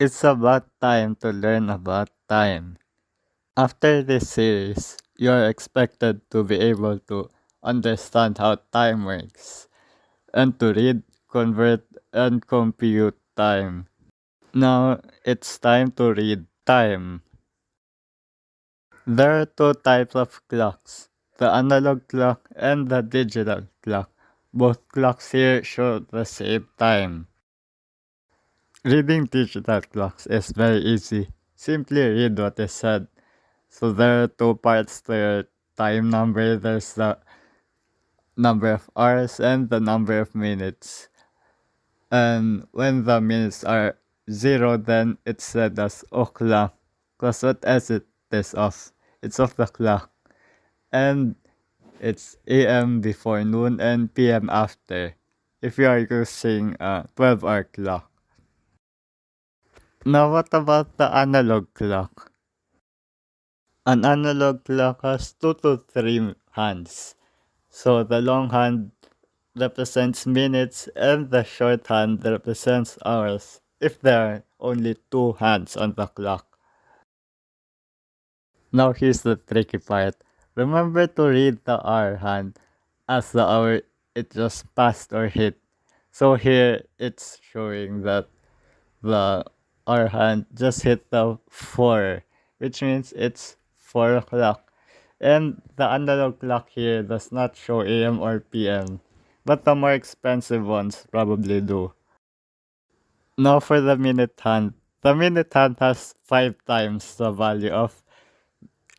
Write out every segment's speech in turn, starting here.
It's about time to learn about time. After this series, you are expected to be able to understand how time works and to read, convert, and compute time. Now, it's time to read time. There are two types of clocks, the analog clock and the digital clock. Both clocks here show the same time. Reading digital clocks is very easy. Simply read what is said. So there are two parts to your time number. There's the number of hours and the number of minutes. And when the minutes are zero, then it's said as o'clock. Because what is it is off? It's off the clock. And it's AM before noon and PM after. If you are using a 12-hour clock. Now what about the analog clock? An analog clock has 2 to 3 hands. So the long hand represents minutes and the short hand represents hours if there are only two hands on the clock. Now here's the tricky part. Remember to read the hour hand as the hour it just passed or hit. So here it's showing that the hour hand just hit the 4, which means it's 4 o'clock. And the analog clock here does not show AM or PM, but the more expensive ones probably do. Now for the minute hand. The minute hand has 5 times the value of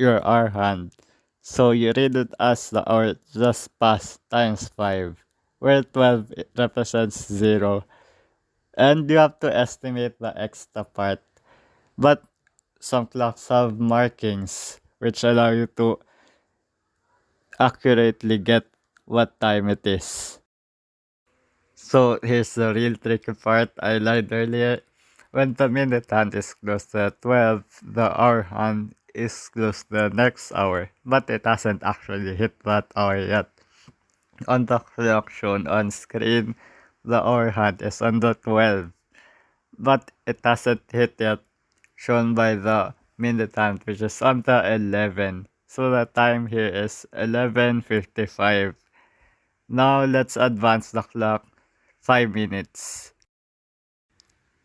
your hour hand. So you read it as the hour just passed times 5, where 12 represents 0. And you have to estimate the extra part. But some clocks have markings which allow you to accurately get what time it is. So here's the real tricky part I lied earlier. When the minute hand is close to 12, the hour hand is close to the next hour, but it hasn't actually hit that hour yet. On the clock shown on screen, the hour hand is on the 12, but it hasn't hit yet, shown by the minute hand, which is on the 11. So the time here is 11:55. Now let's advance the clock 5 minutes.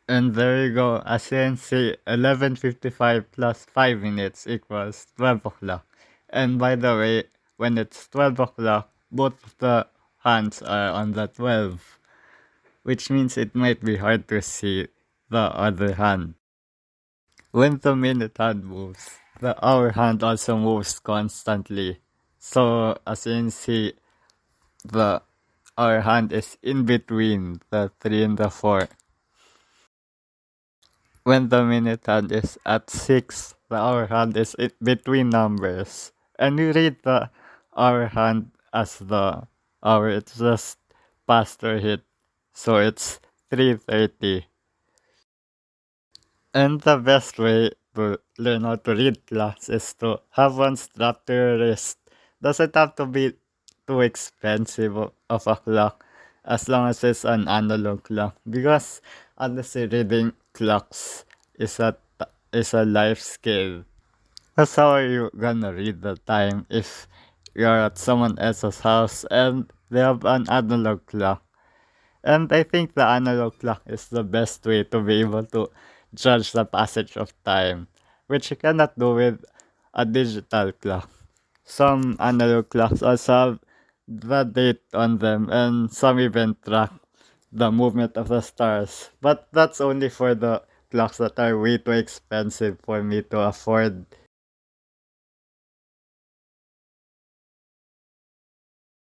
And there you go. As you can see, 11:55 plus 5 minutes equals 12 o'clock. And by the way, when it's 12 o'clock, both of the hands are on the 12, which means it might be hard to see the other hand. When the minute hand moves, the hour hand also moves constantly. So as you can see, the hour hand is in between the 3 and the 4. When the minute hand is at 6, the hour hand is in between numbers. And you read the hour hand as the hour it's just past or hit. So it's 3:30. And the best way to learn how to read clocks is to have one strapped to your wrist. Doesn't have to be too expensive of a clock as long as it's an analog clock. Because honestly, reading clocks is a life skill. Because how are you gonna read the time if you're at someone else's house and they have an analog clock? And I think the analog clock is the best way to be able to judge the passage of time, which you cannot do with a digital clock. Some analog clocks also have the date on them, and some even track the movement of the stars. But that's only for the clocks that are way too expensive for me to afford.